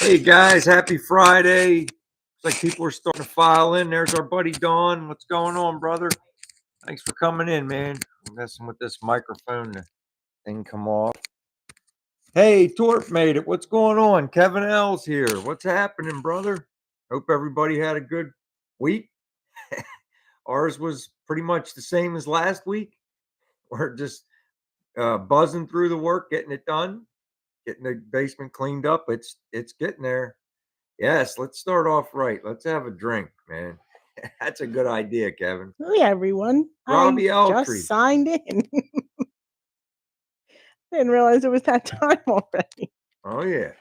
Hey guys, happy Friday. Looks like people are starting to file in. There's our buddy Don. What's going on, brother? Thanks for coming in, man. I'm messing with this microphone. The thing come off. Hey, Torp made it. What's going on? Kevin L's here. What's happening, brother? Hope everybody had a good week. Ours was pretty much the same as last week. We're just buzzing through the work, getting it done, getting the basement cleaned up. It's getting there. Yes, let's start off right. Let's have a drink, man. That's a good idea, Kevin. Hey everyone, Robbie I Eltree. just signed in. Didn't realize it was that time already. Oh yeah.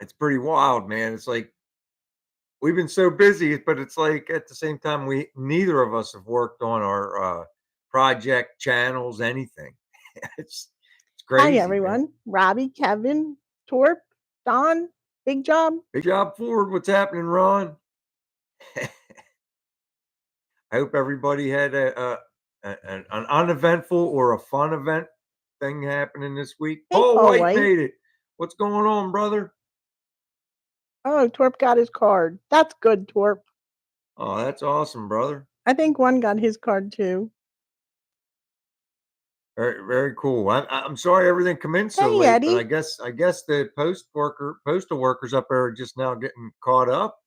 It's pretty wild, man. It's like we've been so busy, but it's like at the same time neither of us have worked on our project channels, anything. it's crazy. Hi everyone, man. Robbie, Kevin, Torp, Don, big job. Big job forward. What's happening, Ron? I hope everybody had an uneventful or a fun event thing happening this week. Hey, Paul Paul White White. made it. What's going on, brother? Oh, Torp got his card. That's good, Torp. Oh, that's awesome, brother. I think one got his card too. Very, very cool. I'm sorry everything come in so Hey, late, Eddie. but I guess the postal workers up there are just now getting caught up.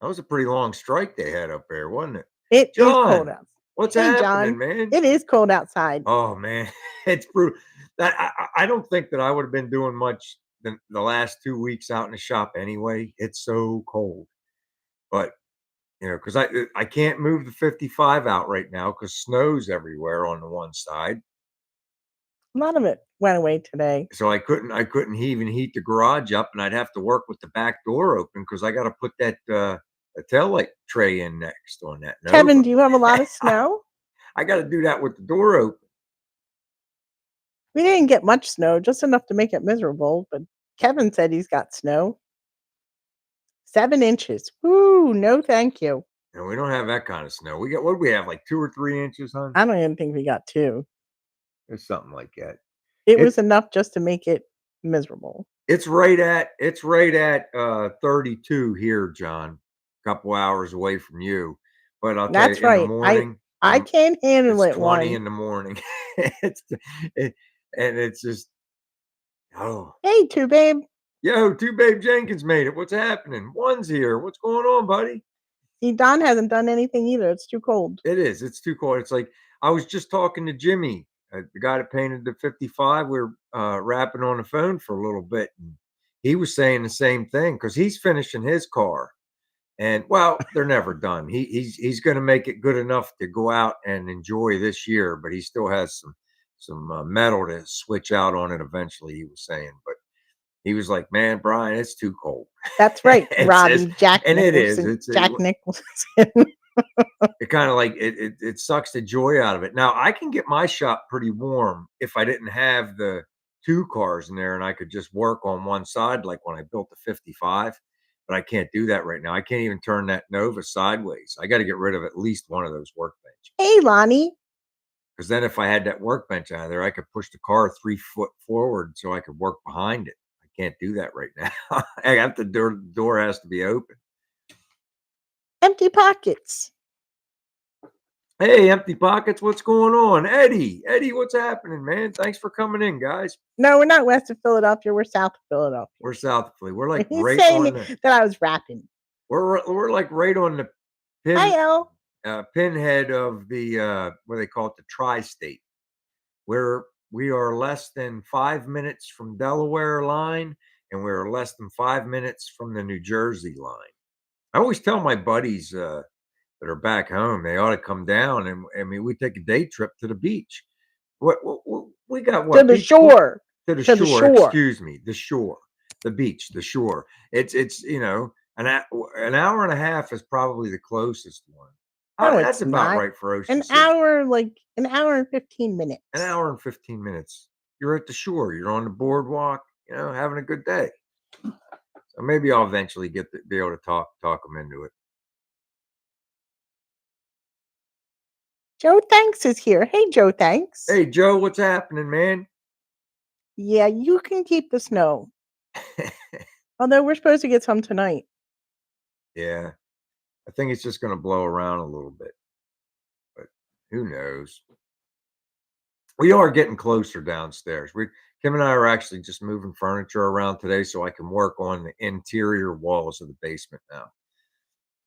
That was a pretty long strike they had up there, wasn't it? It is John, cold out. what's Hey, happening, John. man? It is cold outside. Oh man, it's brutal. That I don't think that I would have been doing much the last 2 weeks out in the shop anyway. It's so cold, but you know, because I can't move the 55 out right now because snow's everywhere on the one side. A lot of it went away today. So I couldn't even heat the garage up, and I'd have to work with the back door open because I got to put that taillight tray in next on that. Kevin, do you have a lot of snow? I got to do that with the door open. We didn't get much snow, just enough to make it miserable, but Kevin said he's got snow. 7 inches. Woo, no thank you. And we don't have that kind of snow. We got, what do we have, like 2 or 3 inches, huh? I don't even think we got 2. It's something like that. It was enough just to make it miserable. It's right at 32 here, John. A couple hours away from you. But I'll tell you, in the morning, I can't handle it's it. 20 in the morning. And it's just, oh. Hey, Two Babe. Yo, Two Babe Jenkins made it. What's happening? One's here. What's going on, buddy? See, Don hasn't done anything either. It's too cold. It is. It's too cold. It's like I was just talking to Jimmy, the guy that painted the 55. We were rapping on the phone for a little bit, and he was saying the same thing because he's finishing his car. And well, they're never done. He's going to make it good enough to go out and enjoy this year, but he still has some metal to switch out on it eventually. He was saying, but he was like, "Man, Brian, it's too cold." That's right, Robbie. Jack and Nicholson. it is. Jack Nicholson. It kind of like it sucks the joy out of it. Now I can get my shop pretty warm if I didn't have the 2 cars in there and I could just work on one side, like when I built the 55. But I can't do that right now. I can't even turn that Nova sideways. I got to get rid of at least one of those workbenches. Hey, Lonnie. Because then if I had that workbench out of there, I could push the car 3 foot forward so I could work behind it. I can't do that right now. I have to the door has to be open. Empty pockets. Hey, Empty Pockets, what's going on? Eddie, what's happening, man? Thanks for coming in, guys. No, we're not west of Philadelphia. We're south of Philadelphia. We're south of Philly. We're like He's right saying on the, that I was rapping. We're like right on the pinhead of the what they call it, the tri-state, where we are less than 5 minutes from Delaware line, and we're less than 5 minutes from the New Jersey line. I always tell my buddies that are back home, they ought to come down, and I mean, we take a day trip to the beach. What we got? What to the shore? To the shore. Excuse me, the shore, the beach, the shore. It's you know an hour and a half is probably the closest one. No, that's about right for Ocean An City. an hour and 15 minutes. An hour and 15 minutes. You're at the shore. You're on the boardwalk. You know, having a good day. So maybe I'll eventually be able to talk them into it. Joe Thanks is here. Hey, Joe Thanks. Hey, Joe, what's happening, man? Yeah, you can keep the snow. Although we're supposed to get some tonight. Yeah, I think it's just going to blow around a little bit, but who knows? We are getting closer downstairs. Kim and I are actually just moving furniture around today so I can work on the interior walls of the basement now.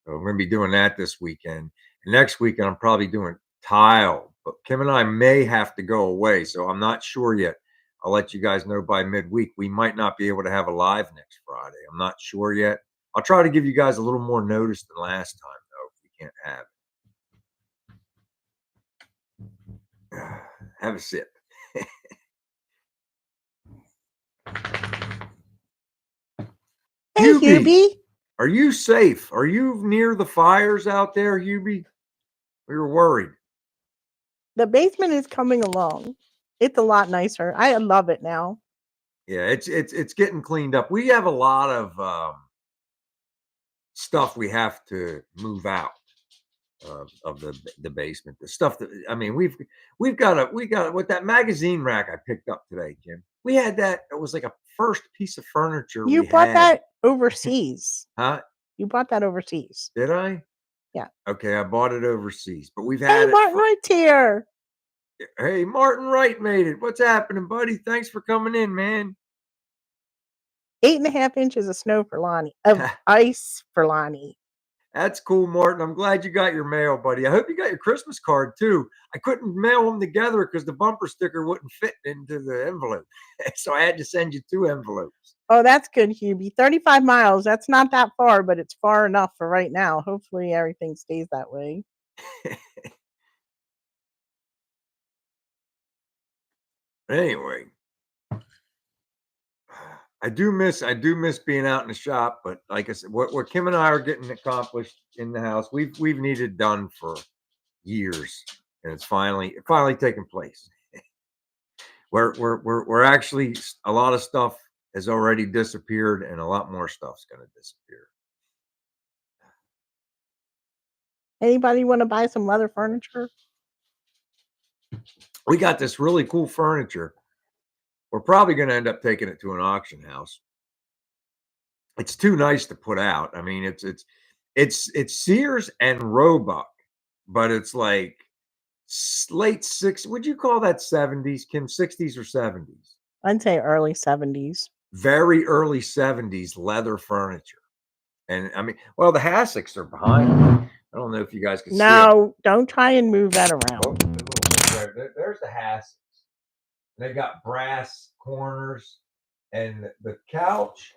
So I'm going to be doing that this weekend. And next weekend, I'm probably doing tile, but Kim and I may have to go away. So I'm not sure yet. I'll let you guys know by midweek. We might not be able to have a live next Friday. I'm not sure yet. I'll try to give you guys a little more notice than last time, though, if we can't have it. Have a sip. Hey, Hubie. Are you safe? Are you near the fires out there, Hubie? We were worried. The basement is coming along. It's a lot nicer. I love it now. Yeah, it's getting cleaned up. We have a lot of stuff we have to move out of the basement. The stuff that I mean, we got with that magazine rack I picked up today, Kim. We had that. It was like a first piece of furniture You we bought had. that overseas. Huh? You bought that overseas. Did I? Yeah. Okay, I bought it overseas, but we've Hey, had it. Martin Wright's here. Hey, Martin Wright made it. What's happening, buddy? Thanks for coming in, man. 8.5 inches of snow for Lonnie. Of ice for Lonnie. That's cool, Martin. I'm glad you got your mail, buddy. I hope you got your Christmas card too. I couldn't mail them together because the bumper sticker wouldn't fit into the envelope. So I had to send you 2 envelopes. Oh, that's good, Hubie. 35 miles. That's not that far, but it's far enough for right now. Hopefully everything stays that way. Anyway, I do miss being out in the shop, but like I said, what Kim and I are getting accomplished in the house, we've needed done for years, and it's finally taking place. We're actually, a lot of stuff has already disappeared, and a lot more stuff's going to disappear. Anybody want to buy some leather furniture? We got this really cool furniture. We're probably going to end up taking it to an auction house. It's too nice to put out. I mean, it's Sears and Roebuck, but it's like late 60s. Would you call that 70s, Kim? 60s or 70s? I'd say early 70s. Very early 70s leather furniture. And I mean, well, the Hassocks are behind me. I don't know if you guys can see it. No, don't try and move that around. Oh, there's the Hassocks. They got brass corners, and the couch.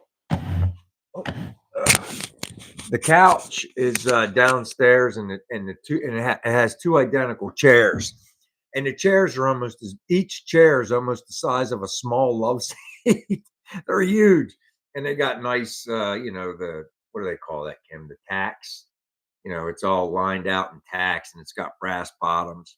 The couch is downstairs, and it has 2 identical chairs, and the chairs are each chair is almost the size of a small love seat. They're huge, and they got nice, what do they call that, Kim? The tacks. It's all lined out in tacks, and it's got brass bottoms.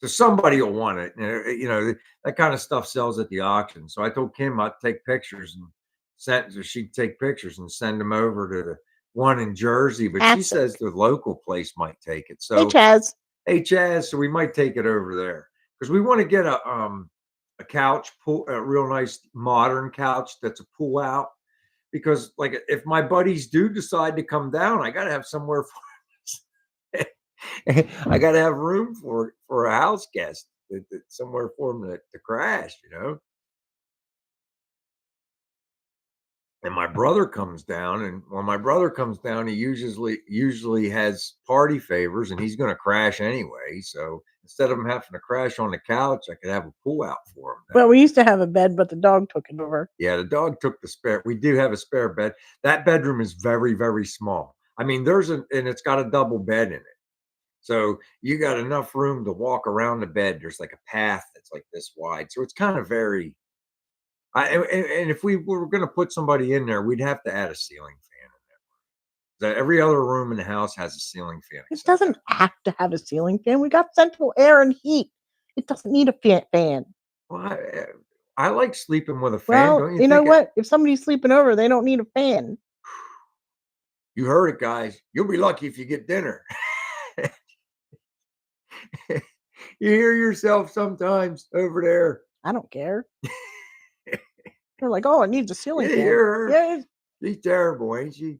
So somebody will want it. That kind of stuff sells at the auction. So I told Kim I'd take pictures and she'd take pictures and send them over to the one in Jersey. But she says the local place might take it. So hey Chaz, so we might take it over there because we want to get a couch, a real nice modern couch that's a pull out. Because like if my buddies do decide to come down, I got to have somewhere for I got to have room for a house guest, somewhere for them to crash, And my brother comes down, and when my brother comes down, he usually has party favors, and he's going to crash anyway. So instead of him having to crash on the couch, I could have a pull out for him. Well, we used to have a bed, but the dog took it over. Yeah, the dog took the spare. We do have a spare bed. That bedroom is very, very small. I mean, and it's got a double bed in it. So you got enough room to walk around the bed. There's like a path that's like this wide. So it's kind of very, and if we were going to put somebody in there, we'd have to add a ceiling fan in there. Every other room in the house has a ceiling fan. It doesn't have to have a ceiling fan. We got central air and heat. It doesn't need a fan. Well, I like sleeping with a fan. Well, don't you know what? If somebody's sleeping over, they don't need a fan. You heard it, guys. You'll be lucky if you get dinner. You hear yourself sometimes over there. I don't care. You're like, oh, it needs a ceiling Yeah, fan. hear her. Yeah, She's terrible, ain't she?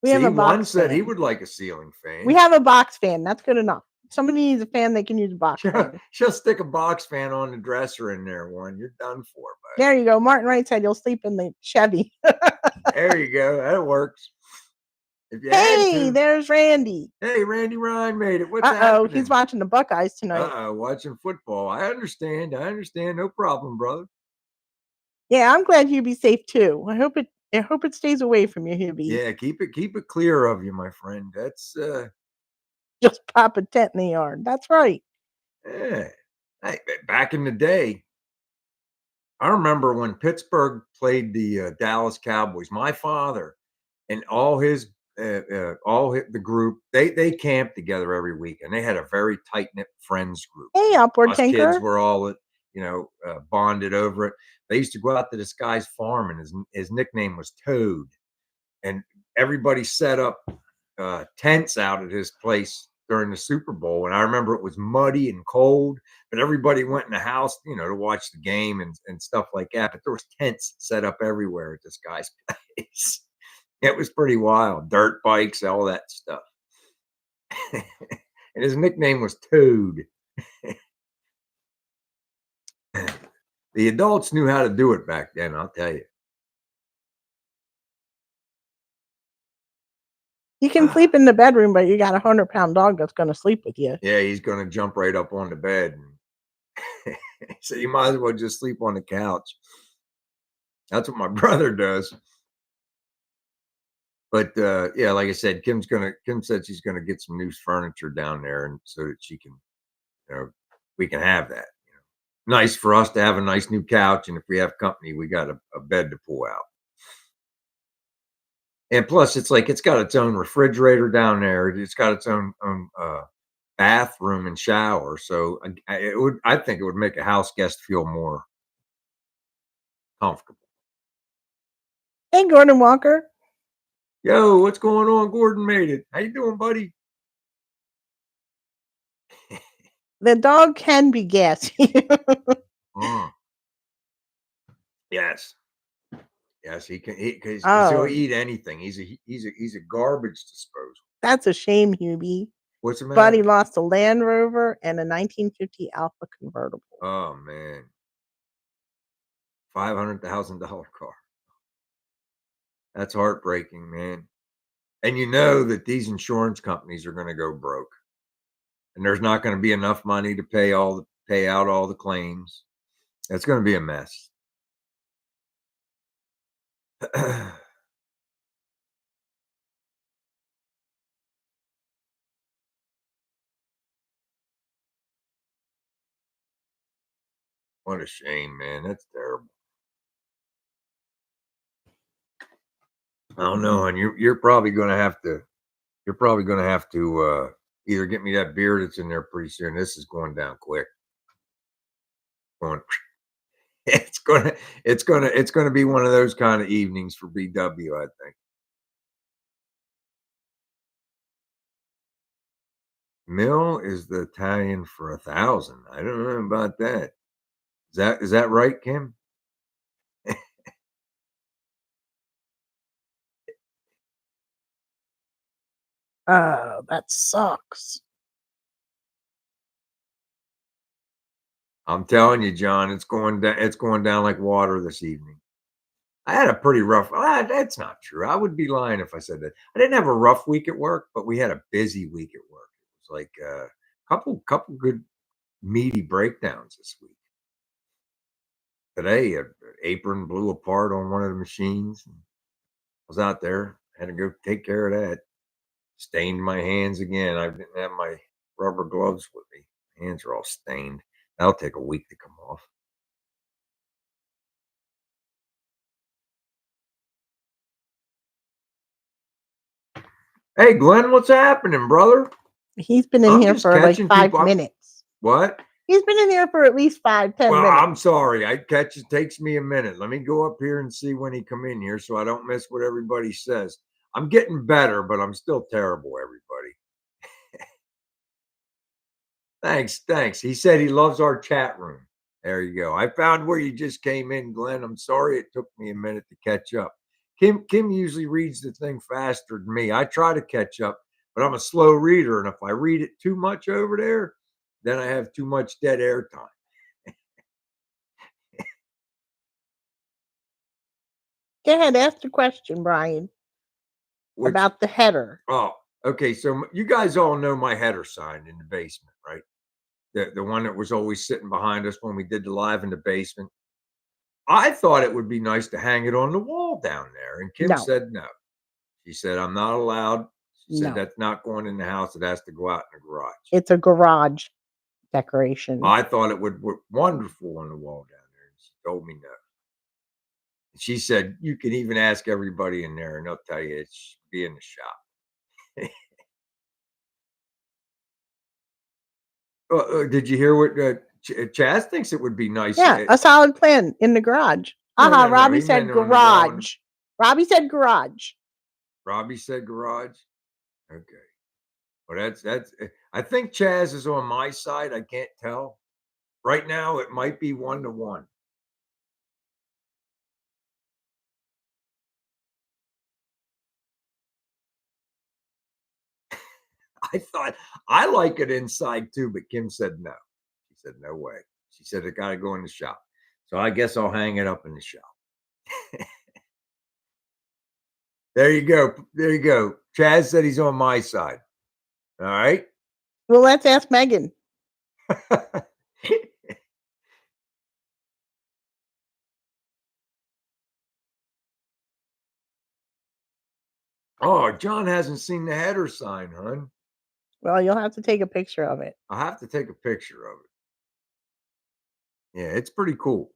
we have See, a one box said he fan. would like a ceiling We fan. have a box fan. That's good enough. Somebody needs a fan, they can use a box fan. She'll stick a box fan on the dresser in there. One, you're done for, bud. There you go. Martin Wright said you'll sleep in the Chevy. There you go. That works. If you had Hey, to. there's Randy. Hey, Randy Ryan made it. What's Uh-oh, happening? he's watching the Buckeyes tonight. Watching football. I understand. No problem, brother. Yeah, I'm glad you'd be safe too. I hope it stays away from you, Hubie. Yeah, keep it clear of you, my friend. That's Just pop a tent in the yard. That's right. yeah. Hey, back in the day, I remember when Pittsburgh played the Dallas Cowboys. My father and the group, they camped together every week, and they had a very tight knit friends group. Hey, Upward Us Tinker. kids were all bonded over it. They used to go out to this guy's farm, and his nickname was Toad, and everybody set up tents out at his place during the Super Bowl. And I remember it was muddy and cold, but everybody went in the house, to watch the game and stuff like that. But there was tents set up everywhere at this guy's place. It was pretty wild. Dirt bikes, all that stuff. And his nickname was Toad. The adults knew how to do it back then, I'll tell you. You can sleep in the bedroom, but you got a 100-pound dog that's going to sleep with you. Yeah, he's going to jump right up on the bed. So you might as well just sleep on the couch. That's what my brother does. But yeah, like I said, Kim said she's gonna get some new furniture down there, and so that she can, we can have that. Nice for us to have a nice new couch, and if we have company, we got a bed to pull out. And plus, it's got its own refrigerator down there. It's got its own bathroom and shower. So I think it would make a house guest feel more comfortable. Hey, Gordon Walker. Yo, what's going on? Gordon made it. How you doing, buddy? The dog can be gassy. Yes. Yes, he can. Because he'll eat anything. He's a garbage disposal. That's a shame, Hubie. What's the matter? Buddy lost a Land Rover and a 1950 Alpha convertible. Oh man, $500,000 car. That's heartbreaking, man. And you know that these insurance companies are going to go broke, and there's not going to be enough money to pay out all the claims. It's going to be a mess. What a shame, man. That's terrible. I don't know, and you're probably going to have to either get me that beer that's in there pretty soon. This is going down quick. It's gonna be one of those kind of evenings for BW, I think. Mill is the Italian for 1,000. I don't know about that. Is that right, Kim? Oh, that sucks. I'm telling you, John, it's going down like water this evening. I had a pretty rough. That's not true. I would be lying if I said that. I didn't have a rough week at work, but we had a busy week at work. It was like a couple good meaty breakdowns this week. Today, an apron blew apart on one of the machines. I was out there, had to go take care of that. Stained my hands again. I didn't have my rubber gloves with me. Hands are all stained. That'll take a week to come off. Hey, Glenn, what's happening, brother? He's been in here for like 5 minutes. What? He's been in here for at least 5, 10 minutes. I'm sorry. It takes me a minute. Let me go up here and see when he come in here so I don't miss what everybody says. I'm getting better, but I'm still terrible, everybody. Thanks. He said he loves our chat room. There you go. I found where you just came in, Glenn. I'm sorry it took me a minute to catch up. Kim usually reads the thing faster than me. I try to catch up, but I'm a slow reader, and if I read it too much over there, then I have too much dead air time. Go ahead, ask the question, Brian, Which about the header. Oh, okay. So you guys all know my header sign in the basement, right? The one that was always sitting behind us when we did the live in the basement. I thought it would be nice to hang it on the wall down there, and Kim No, said no. She said, "I'm not allowed." She said, no. "That's not going in the house. It has to go out in the garage." It's a garage decoration. I thought it would look wonderful on the wall down there, and she told me no. She said, "You can even ask everybody in there, and they'll tell you it should be in the shop." Did you hear what Chaz thinks it would be nice? Yeah, a solid plan in the garage. No, Aha, no, no. Robbie He meant said on the wall. garage. Robbie said garage. Robbie said garage. Okay. Well, that's. I think Chaz is on my side. I can't tell. Right now, it might be 1-1. I thought I like it inside too, but Kim said no. She said no way. She said it got to go in the shop. So I guess I'll hang it up in the shop. There you go. There you go. Chaz said he's on my side. All right. Well, let's ask Megan. Oh, John hasn't seen the header sign, hon. Well, you'll have to take a picture of it. I'll have to take a picture of it. Yeah, it's pretty cool.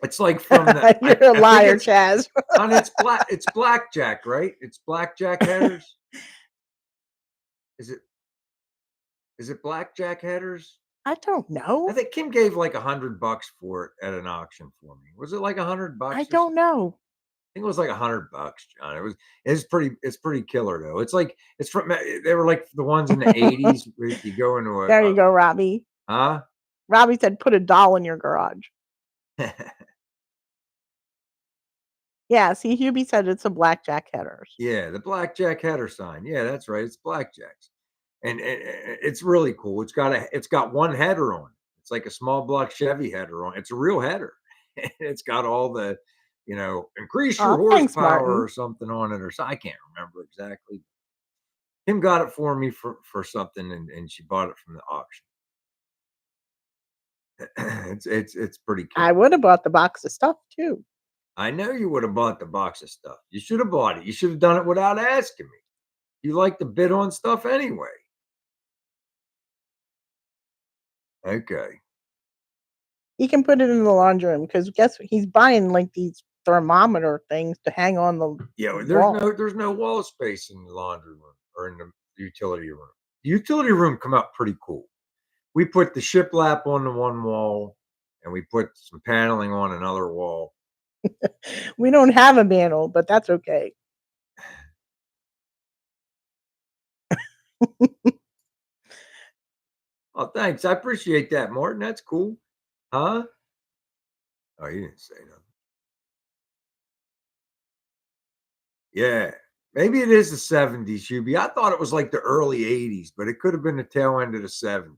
It's like from the. You're a liar, Chaz. And it's black. It's blackjack, right? It's blackjack headers. Is it? Is it blackjack headers? I don't know. I think Kim gave like $100 for it at an auction for me. Was it like $100? I don't know. I think it was like $100, John. It's pretty killer though. It's like it's from they were like the ones in the 80s where you go into a There you go, Robbie. Huh? Robbie said put a doll in your garage. Yeah, see, Hubie said it's a blackjack headers. Yeah, the blackjack header sign. Yeah, that's right. It's blackjacks. And it's really cool. It's got one header on it. It's like a small block Chevy header on it. It's a real header. It's got all the, increase your Thanks, horsepower Martin. or something on it, or so I can't remember exactly. Kim got it for me for something, and she bought it from the auction. It's pretty cool. I would have bought the box of stuff too. I know you would have bought the box of stuff. You should have bought it. You should have done it without asking me. You like to bid on stuff anyway. Okay. He can put it in the laundry room because guess what? He's buying like these thermometer things to hang on the wall. There's no wall space in the laundry room or in the utility room. The utility room come out pretty cool. We put the shiplap on the one wall, and we put some paneling on another wall. We don't have a mantle, but that's okay. Oh, thanks. I appreciate that, Martin. That's cool. Huh? Oh, you didn't say nothing. Yeah. Maybe it is the 70s, Hubie. I thought it was like the early 80s, but it could have been the tail end of the 70s.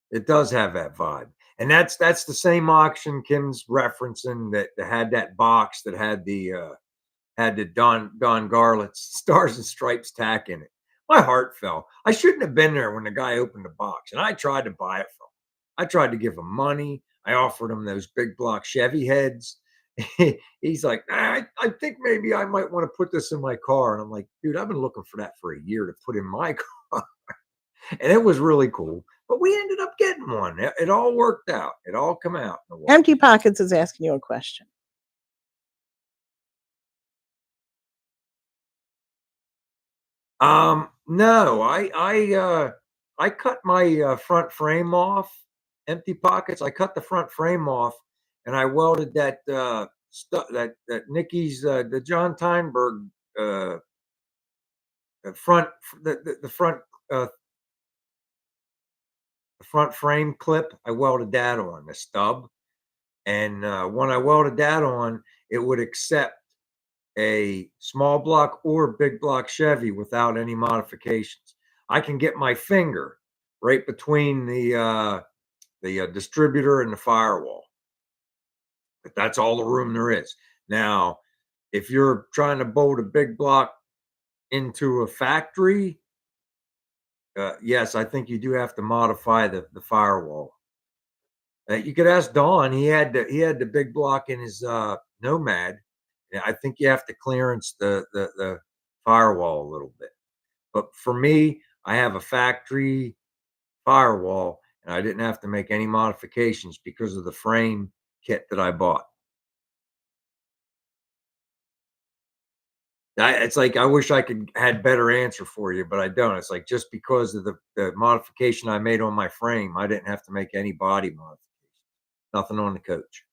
It does have that vibe. And that's the same auction Kim's referencing that had that box that had the Don Garlett's Stars and Stripes tack in it. My heart fell. I shouldn't have been there when the guy opened the box, and I tried to buy it from him. I tried to give him money. I offered him those big block Chevy heads. He's like, I think maybe I might want to put this in my car. And I'm like, dude, I've been looking for that for a year to put in my car. And it was really cool. But we ended up getting one. It all worked out. It all come out. Empty Pockets is asking you a question. No, I cut my front frame off. Empty Pockets. I cut the front frame off, and I welded that stuff that Nikki's the John Teinberg front the front front frame clip, I welded that on the stub. And when I welded that on, it would accept a small block or big block Chevy without any modifications. I can get my finger right between the distributor and the firewall, but that's all the room there is. Now, if you're trying to bolt a big block into a factory, yes, I think you do have to modify the firewall. You could ask Don. He had the big block in his Nomad. Yeah, I think you have to clearance the firewall a little bit. But for me, I have a factory firewall, and I didn't have to make any modifications because of the frame kit that I bought. It's like I wish I could had better answer for you, but I don't. It's like just because of the modification I made on my frame, I didn't have to make any body modifications. Nothing on the coach.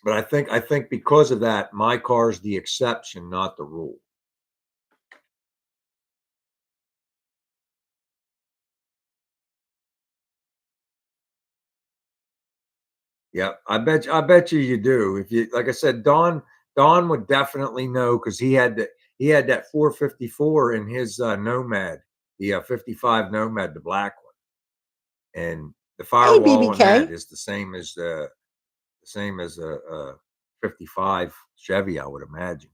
But I think because of that, my car's the exception, not the rule. Yeah, I bet you do. If you like I said, Don would definitely know because he had that 454 in his Nomad, the 55 Nomad, the black one, and the Hey, firewall on that BBK. is the same as a 55 Chevy, I would imagine.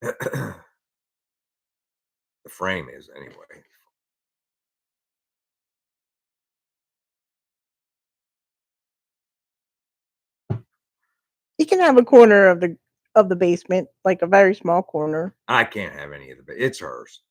The frame is anyway. You can have a corner of the basement, like a very small corner. I can't have any of the. It's hers.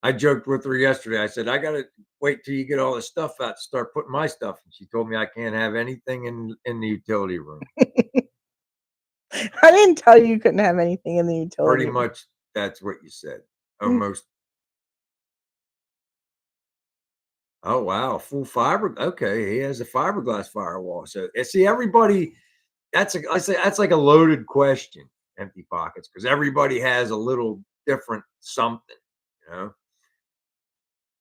I joked with her yesterday. I said, I gotta wait till you get all the stuff out to start putting my stuff. And she told me I can't have anything in the utility room. I didn't tell you couldn't have anything in the Pretty utility room. much that's what you said. Mm. Almost. Oh wow, full fiber. Okay, he has a fiberglass firewall. So see, everybody. I say that's like a loaded question. Empty pockets, because everybody has a little different something. You know,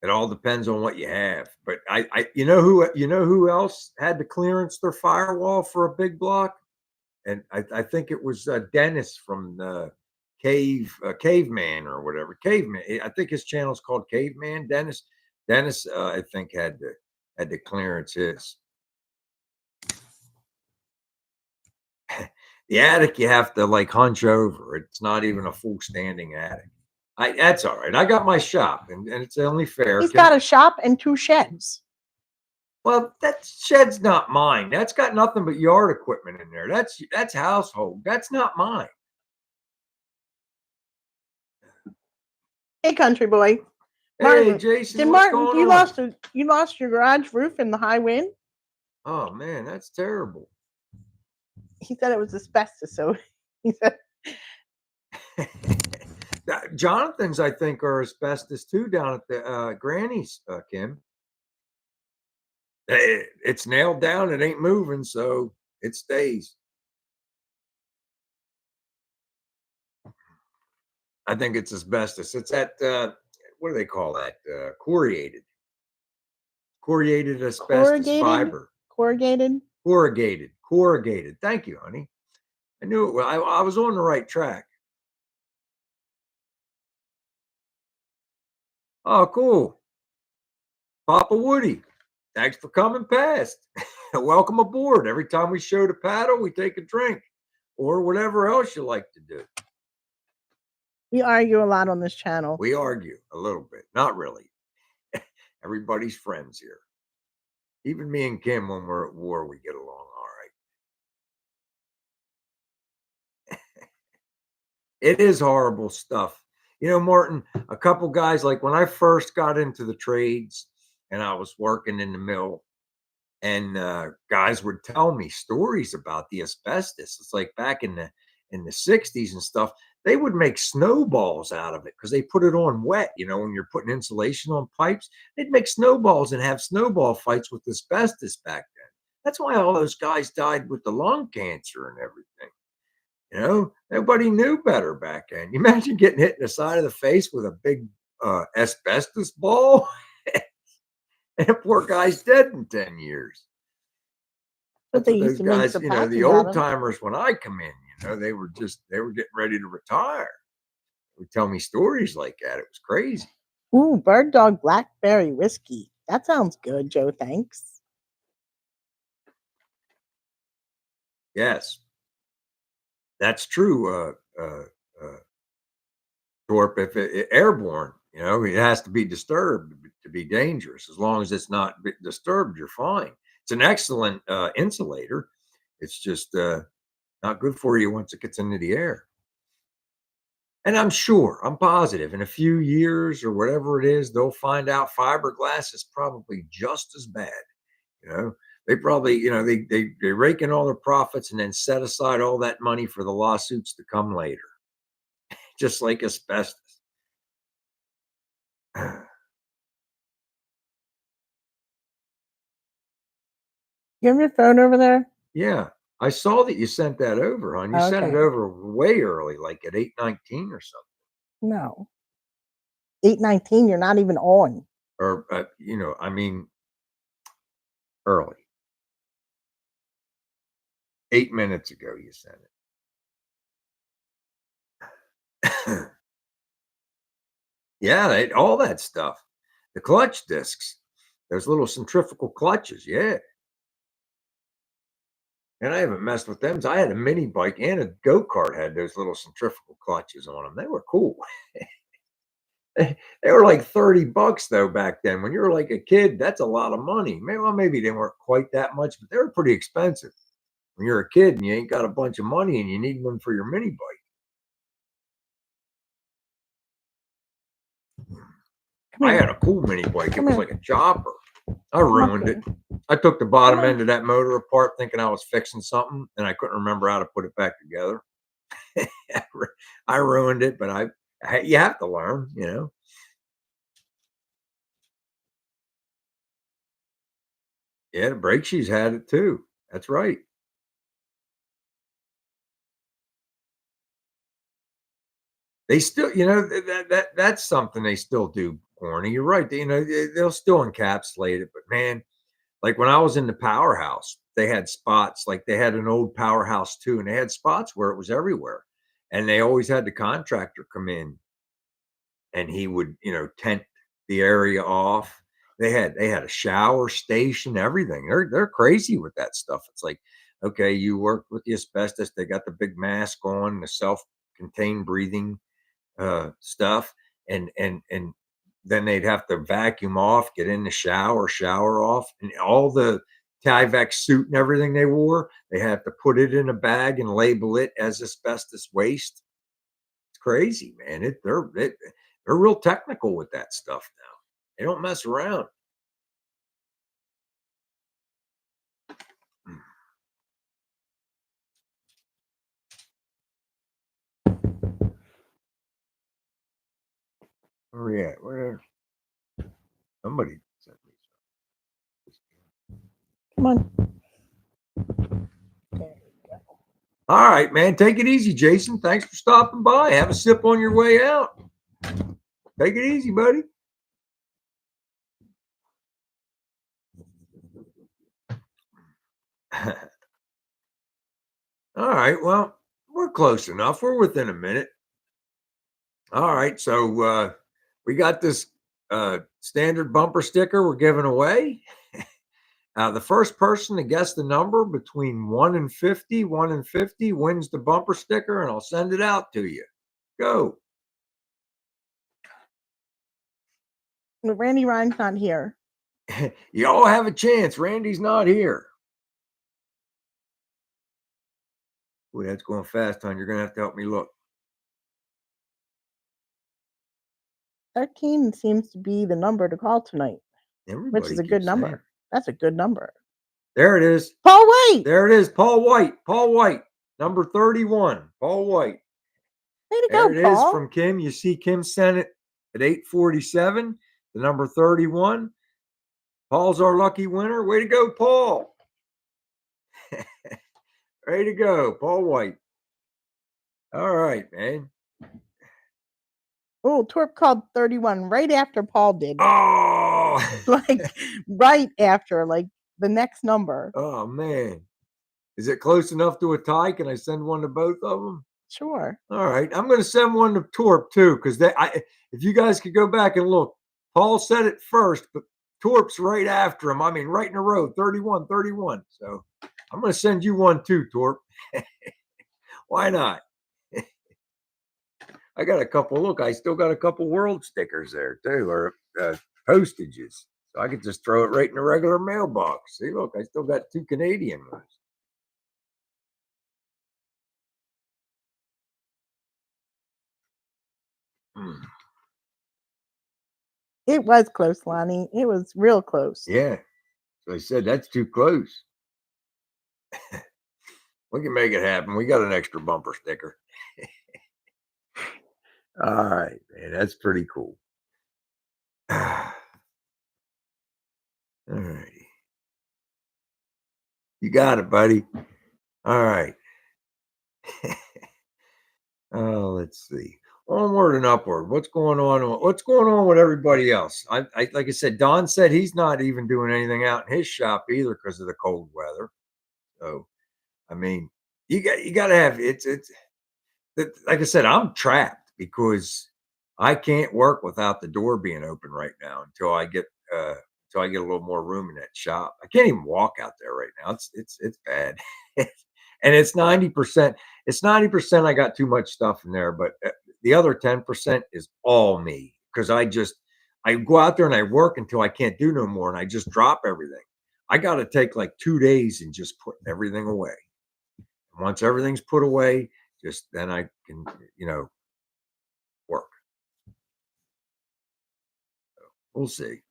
it all depends on what you have. But you know who else had to clearance their firewall for a big block? And I think it was Dennis from the Caveman or whatever. Caveman. I think his channel is called Caveman. Dennis, I think had to clearance his. The attic you have to like hunch over. It's not even a full standing attic. That's all right. I got my shop, and it's only fair. He's got a shop and 2 sheds. Well, that shed's not mine. That's got nothing but yard equipment in there. That's household. That's not mine. Hey, country boy. Hey, Martin, Jason, what's Martin, going on? you lost your garage roof in the high wind? Oh man, that's terrible. He said it was asbestos, so he said Jonathan's, I think, are asbestos too down at the Granny's, Kim. It's nailed down. It ain't moving, so it stays. I think it's asbestos. It's at what do they call that? Corrugated asbestos fiber. corrugated. Corrugated. Thank you, honey. I knew it. Well, I was on the right track. Oh, cool. Papa Woody, thanks for coming past. Welcome aboard. Every time we show the paddle, we take a drink or whatever else you like to do. We argue a lot on this channel. We argue a little bit. Not really. Everybody's friends here. Even me and Kim, when we're at war, we get along all right. It is horrible stuff. You know, Martin, a couple guys, like when I first got into the trades and I was working in the mill, and guys would tell me stories about the asbestos. It's like back in the 60s and stuff. They would make snowballs out of it because they put it on wet. You know, when you're putting insulation on pipes, they'd make snowballs and have snowball fights with asbestos back then. That's why all those guys died with the lung cancer and everything. You know, nobody knew better back then. You imagine getting hit in the side of the face with a big asbestos ball, and the poor guy's dead in 10 years. But That's they what used those to make guys, the the patches out old of. timers, when I come in, they were getting ready to retire. They would tell me stories like that. It was crazy. Ooh, Bird Dog Blackberry Whiskey. That sounds good, Joe. Thanks. Yes, that's true. Uh, Thorpe, if airborne, it has to be disturbed to be dangerous. As long as it's not disturbed, you're fine. It's an excellent insulator. It's just not good for you once it gets into the air. And I'm positive in a few years or whatever it is, they'll find out fiberglass is probably just as bad. You know, they probably, they rake in all their profits and then set aside all that money for the lawsuits to come later, just like asbestos. You have your phone over there? Yeah, I saw that you sent that over, hon. You sent it Okay. over way early, like at 8:19 or something. No. 8:19, you're not even on. Or, I mean, early. 8 minutes ago, you sent it. Yeah, all that stuff. The clutch discs, those little centrifugal clutches. Yeah. And I haven't messed with them. I had a mini bike and a go kart had those little centrifugal clutches on them. They were cool. They were like $30 though back then. When you were like a kid, that's a lot of money. Maybe they weren't quite that much, but they were pretty expensive. When you're a kid and you ain't got a bunch of money and you need one for your mini bike. Come I here. had a cool mini bike. It Come was here. like a chopper. I Come up ruined it. here. I took the Come bottom here. end of that motor apart thinking I was fixing something and I couldn't remember how to put it back together. I ruined it, but you have to learn. Yeah, the brake shoes had it too. That's right. They still, that's something they still do, Corny. You're right. They'll still encapsulate it, but man, like when I was in the powerhouse, they had spots like they had an old powerhouse too, and they had spots where it was everywhere. And they always had the contractor come in and he would, tent the area off. They had a shower station, everything. They're crazy with that stuff. It's like, okay, you work with the asbestos, they got the big mask on, the self-contained breathing stuff, and then they'd have to vacuum off, get in the shower off, and all the Tyvek suit and everything they wore, they have to put it in a bag and label it as asbestos waste. It's crazy, man. They're real technical with that stuff now. They don't mess around. Where we at? Where somebody sent me Come on. There you go. All right, man. Take it easy, Jason. Thanks for stopping by. Have a sip on your way out. Take it easy, buddy. All right. Well, we're close enough. We're within a minute. All right. So we got this standard bumper sticker we're giving away. The first person to guess the number between 1 and 50, 1 and 50 wins the bumper sticker, and I'll send it out to you. Go. But Randy Ryan's not here. You all have a chance. Randy's not here. Boy, that's going fast, hon. You're going to have to help me look. 13 seems to be the number to call tonight, which is Everybody a good keeps saying. number. That's a good number. There it is. Paul White. There it is. Paul White. Paul White. Number 31. Paul White. Way to There go, it is Paul. from Kim. You see Kim sent it at 8:47. The number 31. Paul's our lucky winner. Way to go, Paul. Way to go, Paul White. All right, man. Oh, Torp called 31 right after Paul did. Oh, Like right after, like the next number. oh man. Is it close enough to a tie? Can I send one to both of them? Sure. All right, I'm going to send one to Torp too, because if you guys could go back and look, Paul said it first, but Torp's right after him. I mean, right in a row, 31, 31. So I'm going to send you one too, Torp. Why not? I got a couple. Look, I still got a couple world stickers there too, or postages. So I could just throw it right in the regular mailbox. See, look, I still got 2 Canadian ones. Mm. It was close, Lonnie. It was real close. Yeah. So I said, that's too close. We can make it happen. We got an extra bumper sticker. All right, man. That's pretty cool. All righty. You got it, buddy. All right. Oh, let's see. Onward and upward. What's going on? What's going on with everybody else? I like I said, Don said he's not even doing anything out in his shop either because of the cold weather. So, I mean, you got to have it's like I said, I'm trapped because I can't work without the door being open right now until I get a little more room in that shop. I can't even walk out there right now. It's bad. And it's 90%. It's 90% I got too much stuff in there, but the other 10% is all me because I go out there and I work until I can't do no more and I just drop everything. I got to take like 2 days and just put everything away. Once everything's put away, just then I can, work. We'll see.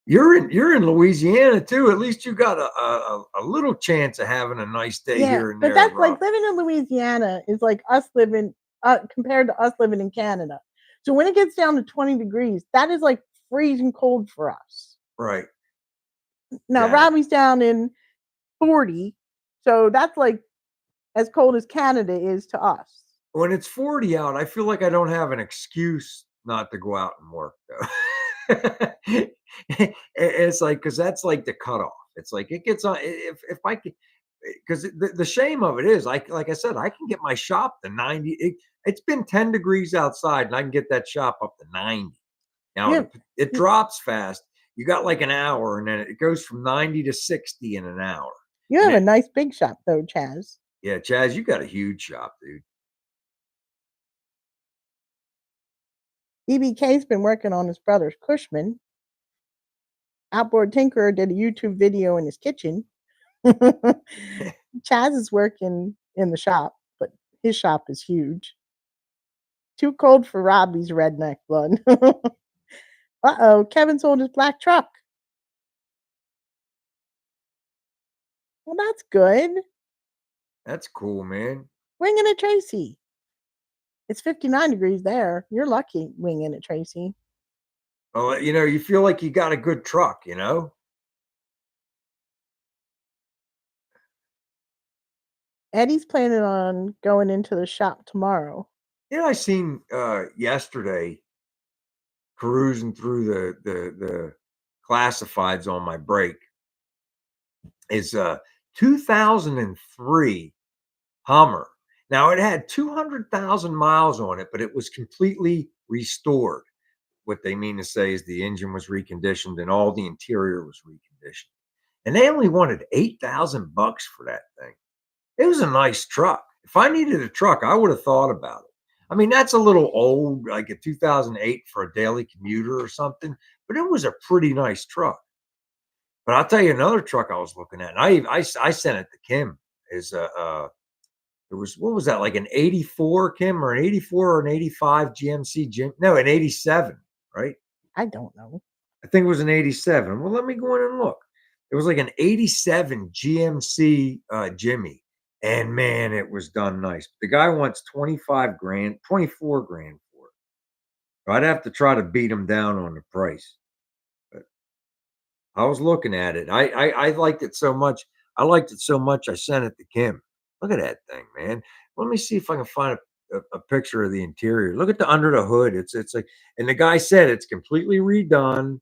You're in Louisiana too. At least you got a little chance of having a nice day Yeah, here and but there, that's Rob. like living in Louisiana is like us living compared to us living in Canada. So when it gets down to 20 degrees, that is like freezing cold for us. Right. Now Exactly. Robbie's down in 40, so that's like as cold as Canada is to us. When it's 40 out, I feel like I don't have an excuse not to go out and work though. It's like because that's like the cutoff. It's like it gets on if I can because the shame of it is like I said, I can get my shop to 90. It's been 10 degrees outside and I can get that shop up to 90. Now Yeah, it drops fast. You got like an hour and then it goes from 90 to 60 in an hour. you And have a it, nice big shop though, Chaz. yeah, Chaz, you got a huge shop, dude. BBK's been working on his brother's Cushman. Outboard Tinkerer did a YouTube video in his kitchen. Chaz is working in the shop, but his shop is huge. Too cold for Robbie's redneck blood. Uh-oh, Kevin sold his black truck. Well, that's good. That's cool, man. Winging it, Tracy. It's 59 degrees there. You're lucky winging it, Tracy. Well, you feel like you got a good truck. Eddie's planning on going into the shop tomorrow. I seen yesterday perusing through the classifieds on my break is 2003 Hummer. Now it had 200,000 miles on it, but it was completely restored. What they mean to say is the engine was reconditioned and all the interior was reconditioned. And they only wanted $8,000 for that thing. It was a nice truck. If I needed a truck, I would have thought about it. I mean, that's a little old, like a 2008 for a daily commuter or something, but it was a pretty nice truck. But I'll tell you another truck I was looking at. And I sent it to Kim. Is it was what was that like an 84 Kim or an 84 or an 85 GMC Jim? No, an 87, right? I don't know. I think it was an 87. Well, let me go in and look. It was like an 87 GMC Jimmy. And man, it was done nice. The guy wants 25 grand, 24 grand for it. So I'd have to try to beat him down on the price. But I was looking at it. I liked it so much. I liked it so much. I sent it to Kim. Look at that thing, man. Let me see if I can find a picture of the interior. Look at the under the hood. It's like, and the guy said it's completely redone.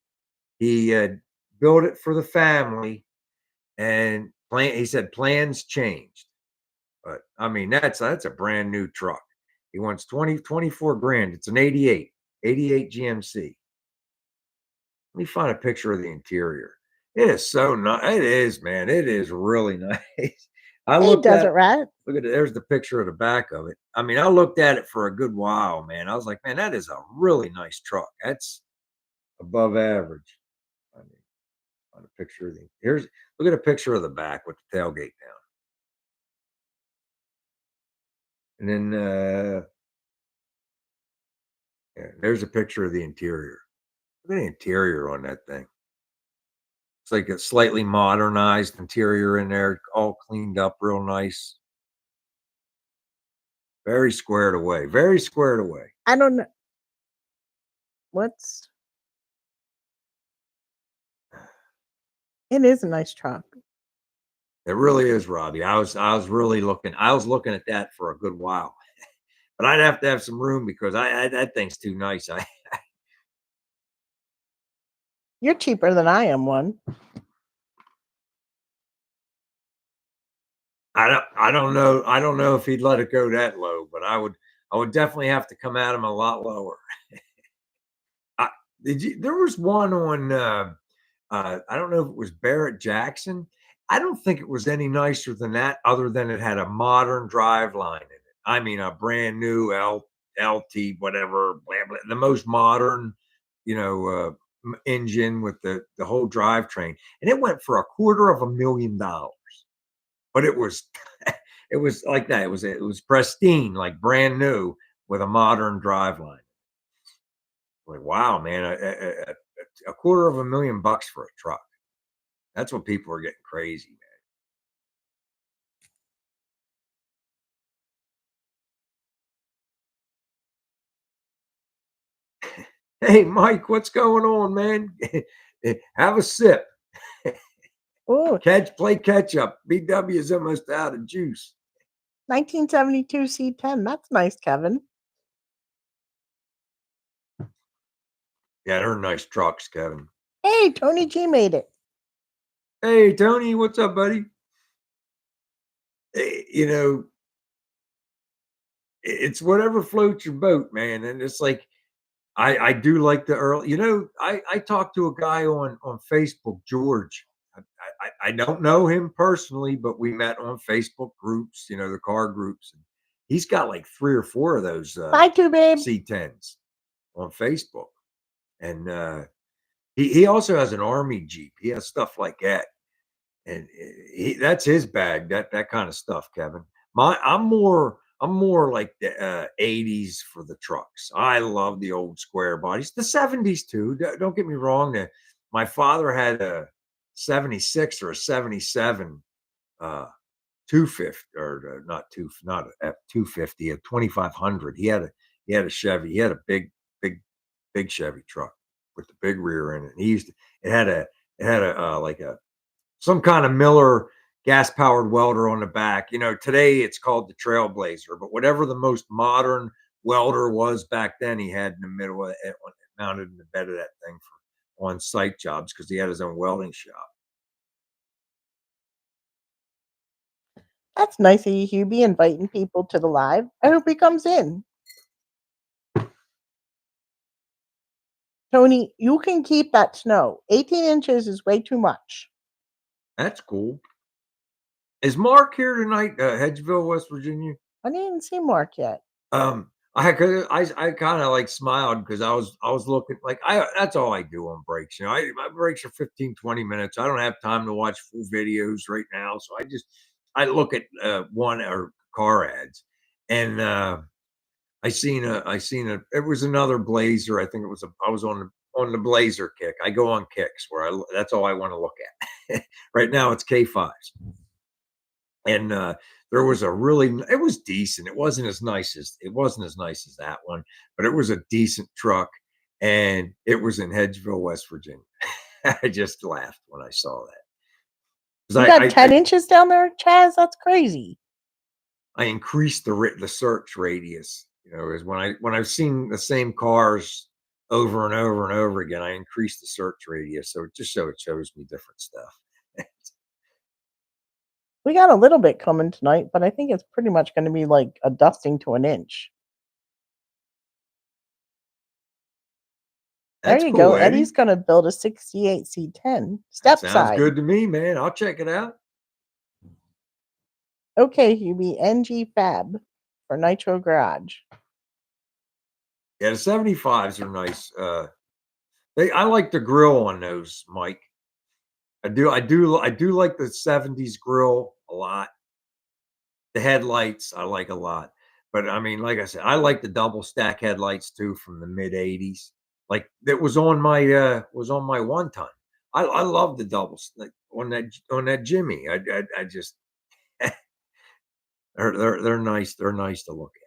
He built it for the family, and plan. He said plans changed, but I mean that's a brand new truck. He wants 24 grand. It's an 88 GMC. Let me find a picture of the interior. It is so nice. It is, man. It is really nice. I He looked does it at right. look at it. There's the picture of the back of it. I mean, I looked at it for a good while, man. I was like, man, that is a really nice truck. That's above average. I mean, on a picture of the here's look at a picture of the back with the tailgate down. And then yeah, there's a picture of the interior. Look at the interior on that thing. It's like a slightly modernized interior in there, all cleaned up real nice. Very squared away, very squared away. I don't know what's it is a nice truck. It really is, Robbie. I was really looking. I was looking at that for a good while, but I'd have to have some room because I that thing's too nice. You're cheaper than I am one. I don't know if he'd let it go that low, but I would definitely have to come at him a lot lower. I, there was one on I don't know if it was Barrett Jackson. I don't think it was any nicer than that, other than it had a modern drive line in it. I mean, a brand new LT, whatever, blah, blah, the most modern, engine with the whole drivetrain, and it went for $250,000. But it was, it was like that. It was pristine, like brand new, with a modern drive line. Like, wow, man, $250,000 for a truck. That's what people are getting crazy, man. Hey, Mike, what's going on, man? Have a sip. Oh, Play catch up. BW is almost out of juice. 1972 C10. That's nice, Kevin. Yeah, they're nice trucks, Kevin. Hey, Tony G made it. Hey, Tony, what's up, buddy? Eh, You know, it's whatever floats your boat, man. And it's like I do like the early. I talked to a guy on Facebook, George. I don't know him personally, but we met on Facebook groups. The car groups. And he's got like 3 or 4 of those Bye, too, babe. C10s on Facebook, and he also has an army Jeep. He has stuff like that, and that's his bag. That kind of stuff, Kevin. I'm more like the '80s for the trucks. I love the old square bodies, the '70s too. Don't get me wrong. My father had a '76 or a '77 uh, 250, or not a F250, a 2500. He had a Chevy. He had a big Chevy truck with the big rear in it. It had a like a some kind of Miller gas powered welder on the back. Today it's called the Trailblazer, but whatever the most modern welder was back then, he had in the middle of it, mounted in the bed of that thing for on site jobs because he had his own welding shop. That's nice of you, Hubie, inviting people to the live. I hope he comes in. Tony, you can keep that snow. 18 inches is way too much. That's cool. Is Mark here tonight? Hedgeville, West Virginia. I didn't see Mark yet. I kind of like smiled because I was looking like that's all I do on breaks. My breaks are 15, 20 minutes. I don't have time to watch full videos right now, so I look at one or car ads, and I seen it was another Blazer. I think I was on the Blazer kick. I go on kicks where that's all I want to look at. Right now it's K5s. And there was it was decent. It wasn't as nice as that one, but it was a decent truck, and it was in Hedgeville, West Virginia. I just laughed when I saw that You because got 10 inches down there, Chaz? That's crazy. I increased the search radius. Is when I've seen the same cars over and over and over again, I increased the search radius so it shows me different stuff. We got a little bit coming tonight, but I think it's pretty much gonna be like a dusting to an inch. There That's you go. cool, Eddie. Eddie's gonna build a 68 C10 That step sounds side. good to me, man. I'll check it out. Okay, Hubie, NG Fab for Nitro Garage. Yeah, the 75s are nice. I like the grill on those, Mike. I do like the 70s grill a lot. The headlights I like a lot. But I mean, like I said, I like the double stack headlights too from the mid 80s. Like that was on my one ton. I love the doubles like on that Jimmy. I just they're nice. They're nice to look at.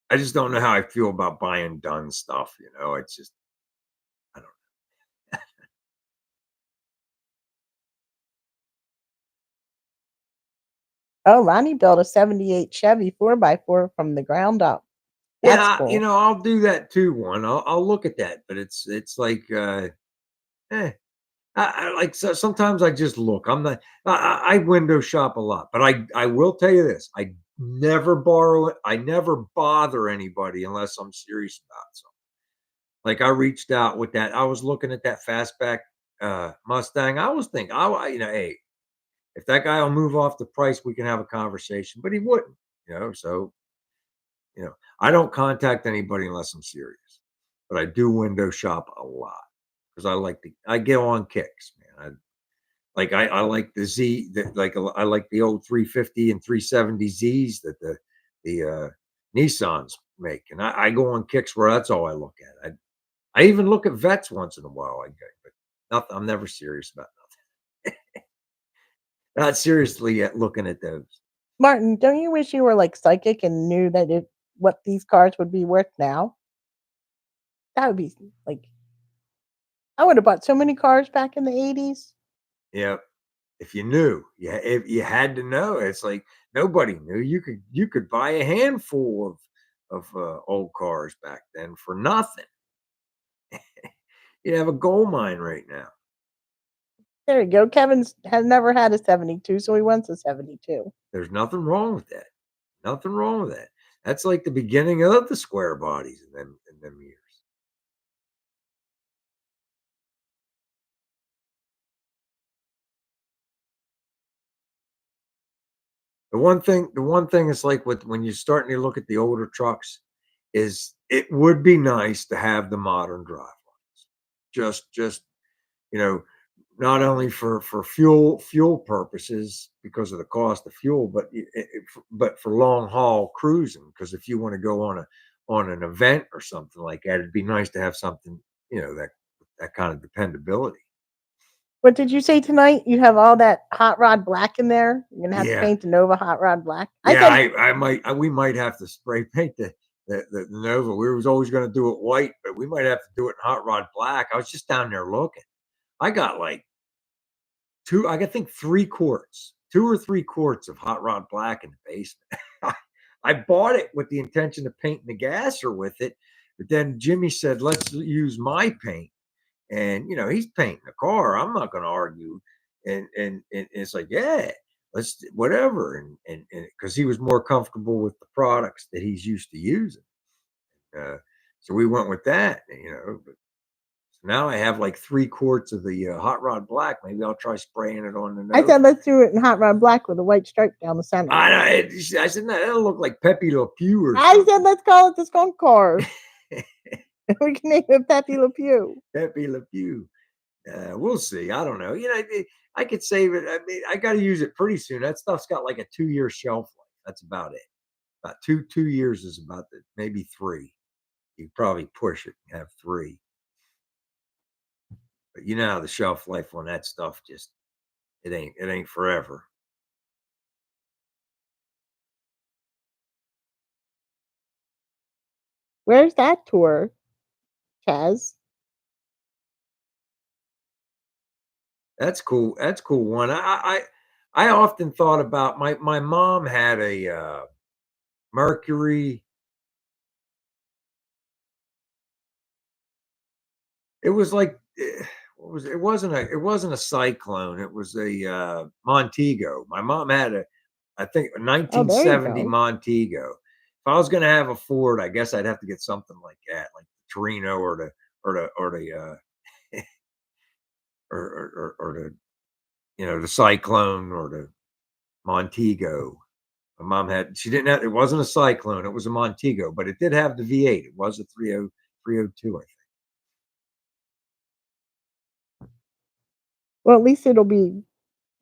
I just don't know how I feel about buying done stuff. It's just I don't. Oh, Lonnie built a 78 Chevy 4x4 from the ground up. That's Yeah, cool. I'll do that too. I'll look at that, but it's like eh. I like so sometimes I just look. I'm not. I window shop a lot, but I will tell you this: I never borrow it. I never bother anybody unless I'm serious about something. Like I reached out with that. I was looking at that fastback Mustang. I was thinking, hey, if that guy will move off the price, we can have a conversation. But he wouldn't. So I don't contact anybody unless I'm serious. But I do window shop a lot because I get on kicks, man. I like the Z that I like the old 350 and 370 Zs that the Nissans make, and I go on kicks where that's all I look at. I even look at vets once in a while. I get, but nothing. I'm never serious about nothing. Not seriously yet looking at those. Martin, don't you wish you were like psychic and knew that what these cars would be worth now? That would be like I would have bought so many cars back in the 80s. Yeah, if you knew, if you had to know, it's like nobody knew. You could buy a handful of old cars back then for nothing. You'd have a gold mine right now. There you go. Kevin's has never had a 72, so he wants a 72. There's nothing wrong with that. Nothing wrong with that. That's like the beginning of the square bodies in them years. The one thing is like when you're starting to look at the older trucks, is it would be nice to have the modern drivelines. Just you know, not only for fuel purposes because of the cost of fuel, but for long haul cruising. Because if you want to go on an event or something like that, it'd be nice to have something that kind of dependability. What did you say tonight? You have all that hot rod black in there? You're gonna have to Yeah, paint the Nova hot rod black. I yeah. said We might have to spray paint the Nova. We was always going to do it white, but we might have to do it in hot rod black. I was just down there looking. I got like I think 3 quarts, 2 or 3 quarts of hot rod black in the basement. I bought it with the intention of painting the gasser with it, but then Jimmy said, "Let's use my paint." And he's painting the car. I'm not going to argue. And it's like, yeah, let's whatever. And because he was more comfortable with the products that he's used to using, uh, so we went with that. But so now I have like 3 quarts of the hot rod black. Maybe I'll try spraying it on the I nose. said let's do it in hot rod black with a white stripe down the center. I said, no, that'll look like Pepe Le Pew or I something. said let's call it the skunk cars. We can name it Pepe Le Pew. Pepe Le Pew. We'll see. I don't know. I could save it. I mean, I got to use it pretty soon. That stuff's got like a 2 year shelf life. That's about it. About 2 years is about the maybe 3. You probably push it and have 3. But how the shelf life on that stuff just it ain't forever. Where's that tour, Chaz? That's cool. That's cool one. I often thought about my mom had a Mercury. It was like what was it? It wasn't a Cyclone. It was a Montego. My mom had a I think a Oh, there you 1970 go. Montego. If I was going to have a Ford, I guess I'd have to get something like that, like the Torino or the or the the Cyclone or the Montego. My mom had she didn't have it wasn't a Cyclone, it was a Montego, but it did have the V8. It was a 302, I think. Well, at least it'll be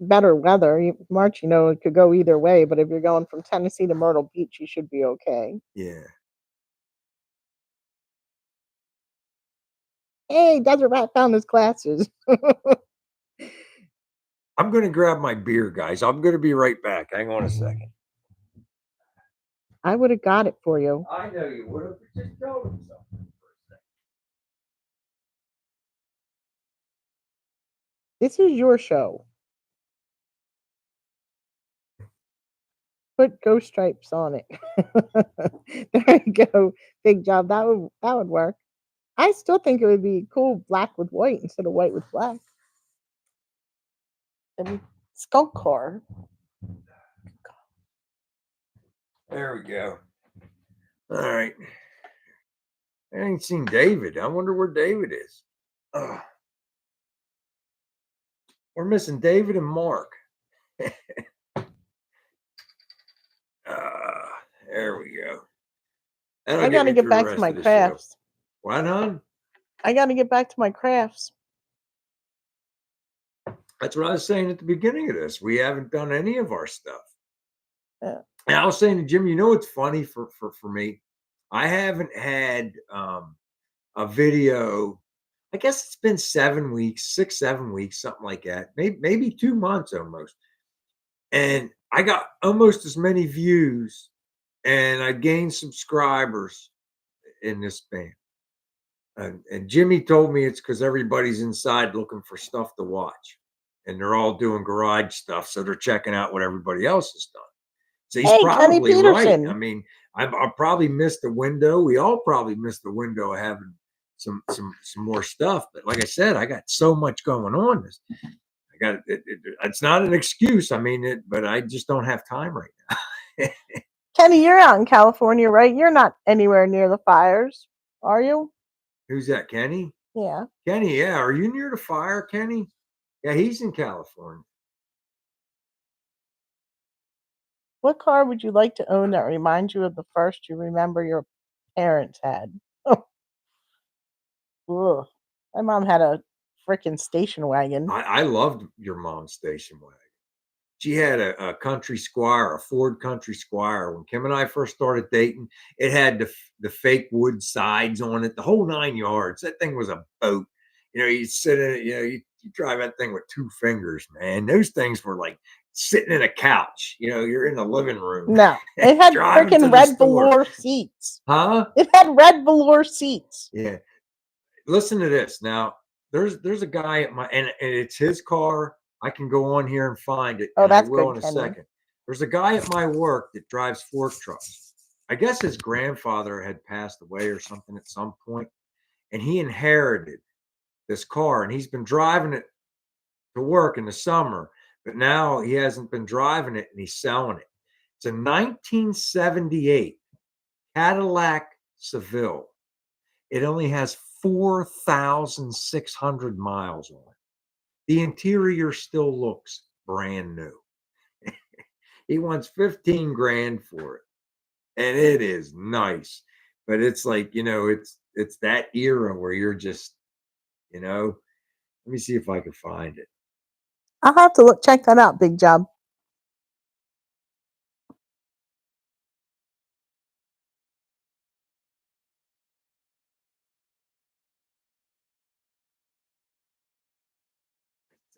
better weather. March, it could go either way, but if you're going from Tennessee to Myrtle Beach, you should be okay. Yeah. Hey, Desert Rat found his glasses. I'm going to grab my beer, guys. I'm going to be right back. Hang on a second. I would have got it for you. I know you would have. Just tell them something for a second. This is your show. Put ghost stripes on it. There you go. Big job. That would work. I still think it would be cool black with white instead of white with black. And skunk car. There we go. All right. I ain't seen David. I wonder where David is. We're missing David and Mark. There we go. That'll I get gotta me get through the back to rest my of the show. crafts. What, hon? I gotta get back to my crafts. That's what I was saying at the beginning of this. We haven't done any of our stuff. Yeah. And I was saying to Jim, what's funny for me? I haven't had a video. I guess it's been 7 weeks, 6, 7 weeks, something like that. Maybe 2 months almost. And I got almost as many views and I gained subscribers in this span. And Jimmy told me it's because everybody's inside looking for stuff to watch. And they're all doing garage stuff. So they're checking out what everybody else has done. So he's Hey, Kenny probably right. I Peterson. mean, I probably missed the window. We all probably missed the window of having some more stuff. But like I said, I got so much going on. I got it's not an excuse. I mean but I just don't have time right now. Kenny, you're out in California, right? You're not anywhere near the fires, are you? Who's that, Kenny? Yeah. Kenny, yeah. Are you near the fire, Kenny? Yeah, he's in California. What car would you like to own that reminds you of the first you remember your parents had? Ugh. My mom had a freaking station wagon. I loved your mom's station wagon. She had a country squire, a Ford country squire. When Kim and I first started dating, it had the fake wood sides on it, the whole 9 yards. That thing was a boat. You sit in it, you drive that thing with 2 fingers, man. Those things were like sitting in a couch. You're in the living room. No, it had driving to freaking the red store. velour seats. Huh? It had red velour seats. Yeah. Listen to this. Now, there's a guy at my and it's his car. I can go on here and find it, Oh, and I that's will good, in a Kenny. second. There's a guy at my work that drives fork trucks. I guess his grandfather had passed away or something at some point, and he inherited this car, and he's been driving it to work in the summer, but now he hasn't been driving it, and he's selling it. It's a 1978 Cadillac Seville. It only has 4,600 miles on it. The interior still looks brand new. He wants 15 grand for it. And it is nice. But it's like, it's that era where you're just, let me see if I can find it. I'll have to check that out, Big Job.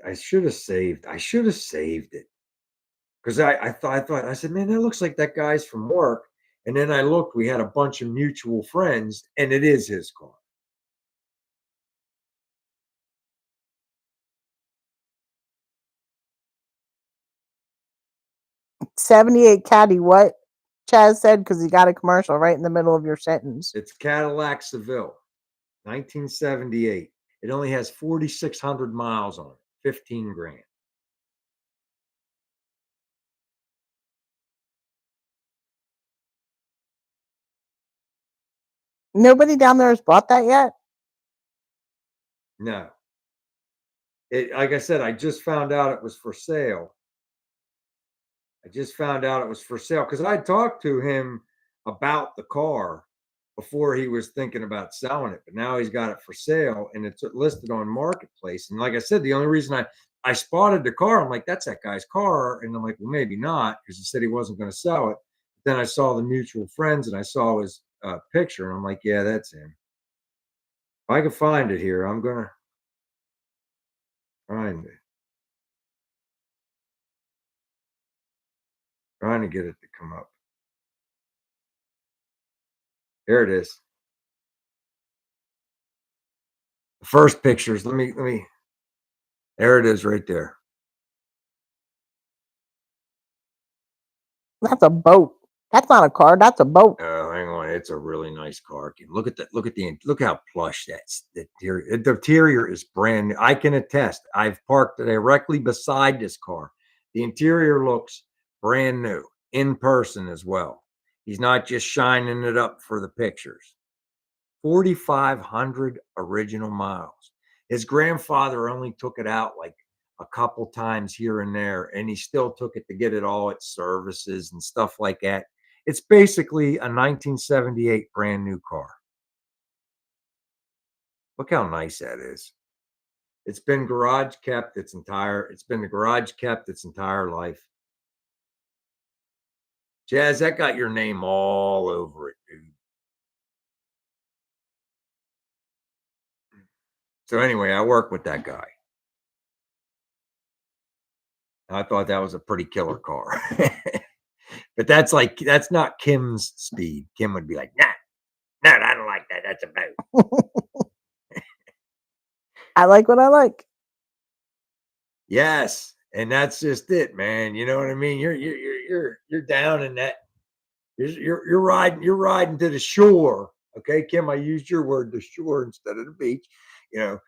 I should have saved it. Because I said, man, that looks like that guy's from work. And then I looked, we had a bunch of mutual friends, and it is his car. 78 Caddy, what? Chaz said, because he got a commercial right in the middle of your sentence. It's Cadillac Seville, 1978. It only has 4,600 miles on it, 15 grand. Nobody down there has bought that yet? No. Like I said, I just found out it was for sale. I just found out it was for sale because I talked to him about the car before he was thinking about selling it, but now he's got it for sale and it's listed on Marketplace. And like I said, the only reason I spotted the car, I'm like, that's that guy's car. And I'm like, well, maybe not, because he said he wasn't going to sell it. But then I saw the mutual friends and I saw his picture, and I'm like, yeah, that's him. If I can find it here, I'm gonna find it. Trying to get it to come up. There it is. The first pictures. Let me. There it is, right there. That's a boat. That's not a car. That's a boat. Oh, hang on. It's a really nice car. Look at that. Look how plush that's. The interior is brand new. I can attest. I've parked directly beside this car. The interior looks brand new in person as well. He's not just shining it up for the pictures. 4,500 original miles. His grandfather only took it out like a couple times here and there, and he still took it to get it all its services and stuff like that. It's basically a 1978 brand new car. Look how nice that is. It's been garage kept its entire life. Jazz, that got your name all over it, dude. So anyway, I work with that guy. I thought that was a pretty killer car. But that's not Kim's speed. Kim would be like, nah, I don't like that. That's a boat. I like what I like. Yes, and that's just it, man. You know what I mean? You're down in that. You're riding to the shore. Okay, Kim, I used your word, the shore, instead of the beach. You know,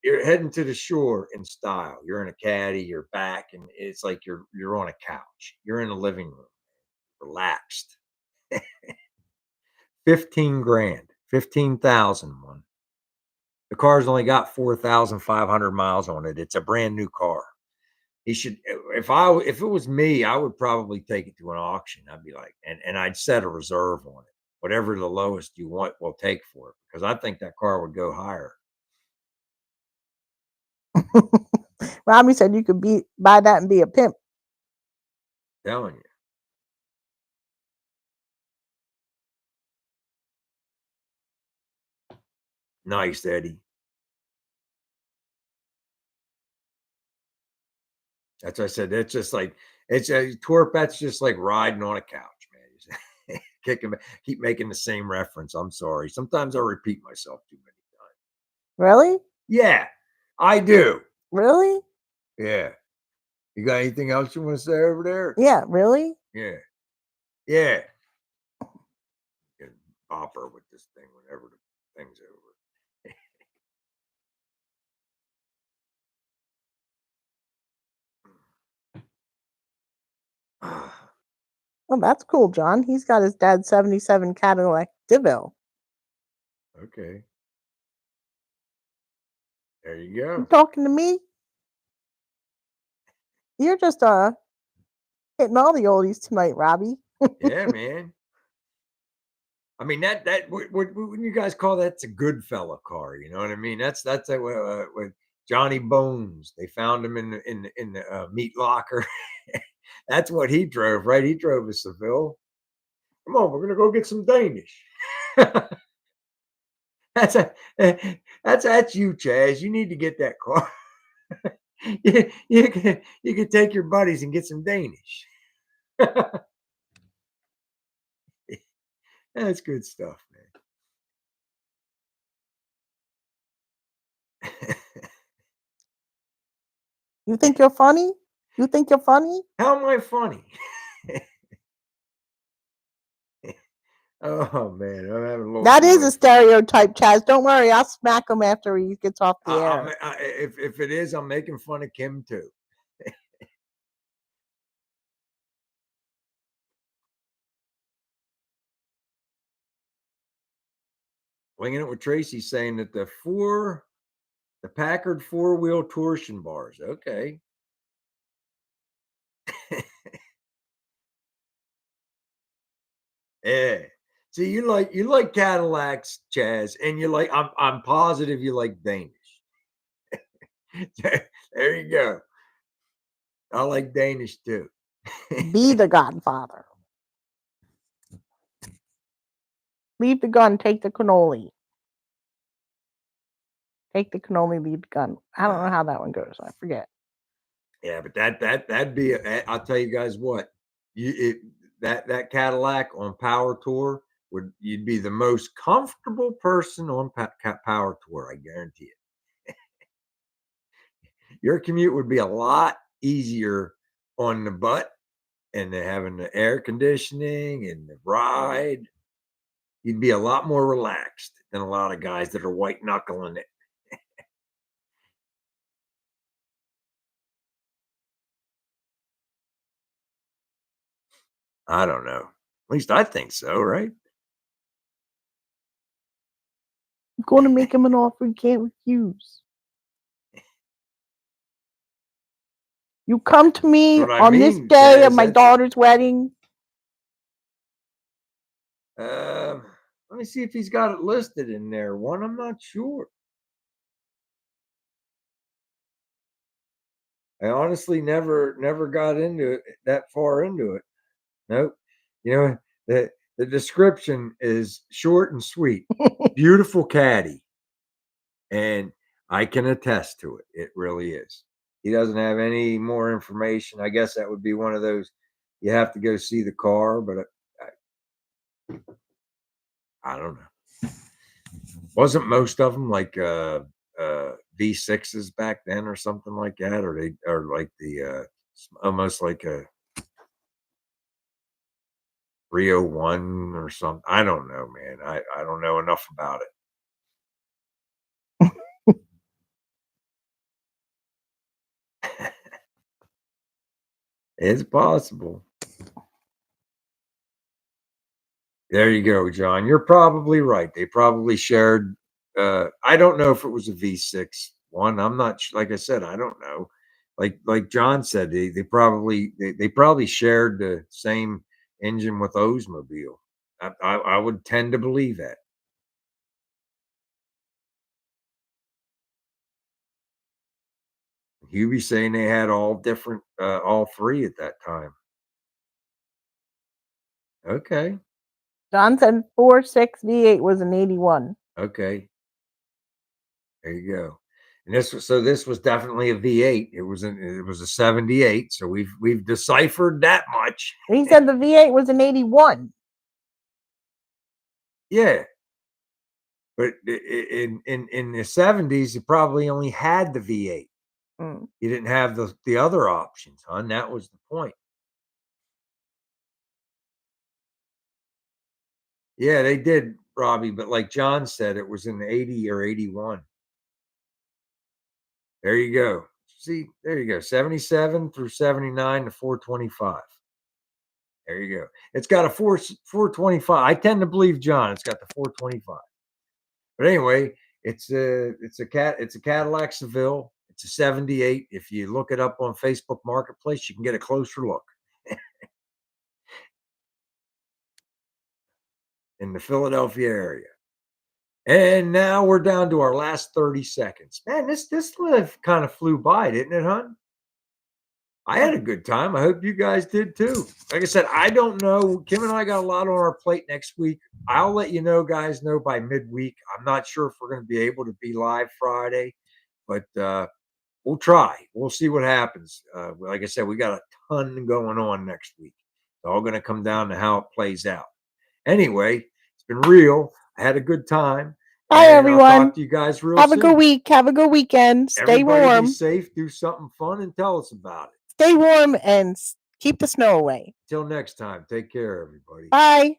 you're heading to the shore in style. You're in a caddy, you're back, and it's like you're on a couch. You're in a living room, relaxed. 15 grand, 15,001. The car's only got 4,500 miles on it. It's a brand new car. He should, if it was me, I would probably take it to an auction. I'd be like, and I'd set a reserve on it. Whatever the lowest you want, we'll take for it, because I think that car would go higher. Robbie said you could buy that and be a pimp. Telling you. Nice, Eddie. That's what I said. It's just like it's a twerp. That's just like riding on a couch, man. Kicking, keep making the same reference. I'm sorry. Sometimes I repeat myself too many times. Really? Yeah, I do. Really? Yeah. You got anything else you want to say over there? Yeah, really? Yeah. Yeah. Get a bopper with this thing whenever the thing's over. Well, that's cool, John. He's got his dad's 77 Cadillac DeVille. Okay. There you go. You talking to me? You're just hitting all the oldies tonight, Robbie. Yeah, man. I mean what you guys call that's a good fella car, you know what I mean? That's what Johnny Bones. They found him in the meat locker. That's what he drove, right? He drove a Seville. Come on, we're gonna go get some Danish. that's a that's you, Chaz. You need to get that car. You can take your buddies and get some Danish. That's good stuff, man. You think you're funny? You think you're funny? How am I funny? Oh man, I'm having a little That too is a much fun. stereotype, Chaz. Don't worry, I'll smack him after he gets off the air. If it is, I'm making fun of Kim too. Winging it with Tracy saying that the Packard 4-wheel torsion bars. Okay. Yeah. See, you like Cadillacs, Chaz, and you like I'm positive you like Danish. There you go. I like Danish too. Be the Godfather. Leave the gun, take the cannoli. Take the cannoli, leave the gun. I don't know how that one goes. I forget. Yeah, but that'd be. I'll tell you guys what. That Cadillac on Power Tour you'd be the most comfortable person on Power Tour. I guarantee it. Your commute would be a lot easier on the butt and having the air conditioning and the ride. You'd be a lot more relaxed than a lot of guys that are white knuckling it. I don't know. At least I think so, right? I'm going to make him an offer he can't refuse. You come to me on this day of my daughter's wedding. Let me see if he's got it listed in there. One, I'm not sure. I honestly never got into it that far into it. Nope. You know, the description is short and sweet. Beautiful caddy. And I can attest to it. It really is. He doesn't have any more information. I guess that would be one of those you have to go see the car, but I don't know. Wasn't most of them like V6s back then or something like that, or they are like the almost like a 301 or something. I don't know, man. I don't know enough about it. It's possible. There you go, John. You're probably right. They probably shared. I don't know if it was a V6 one. I'm not like I said. I don't know. Like John said, they probably shared the same engine with Oldsmobile. I would tend to believe that. Hubie saying they had all different, all three at that time. Okay. John said 4.6 V8 was an 81. Okay. There you go. And this was definitely a V8. It was a 78. So we've deciphered that much. He said the V8 was an 81. Yeah. But in the 70s, you probably only had the V8. You didn't have the other options, hon. That was the point. Yeah, they did, Robbie, but like John said, it was in the 80 or 81. There you go. See, there you go. 77 through 79 to 425. There you go. It's got a 425. I tend to believe John. It's got the 425. But anyway, it's a Cadillac Seville. It's a 78. If you look it up on Facebook Marketplace, you can get a closer look. In the Philadelphia area. And now we're down to our last 30 seconds. Man, this live kind of flew by, didn't it, hon? I had a good time. I hope you guys did too. Like I said, I don't know. Kim and I got a lot on our plate next week. I'll let you know, guys, know by midweek. I'm not sure if we're going to be able to be live Friday, but we'll try. We'll see what happens. Like I said, we got a ton going on next week. It's all going to come down to how it plays out. Anyway, It's been real. I had a good time. Bye, And I'll everyone. talk to you guys real Have soon. a good week. Have a good weekend. Stay Everybody warm. be safe. Do something fun and tell us about it. Stay warm and keep the snow away. Till next time. Take care, everybody. Bye.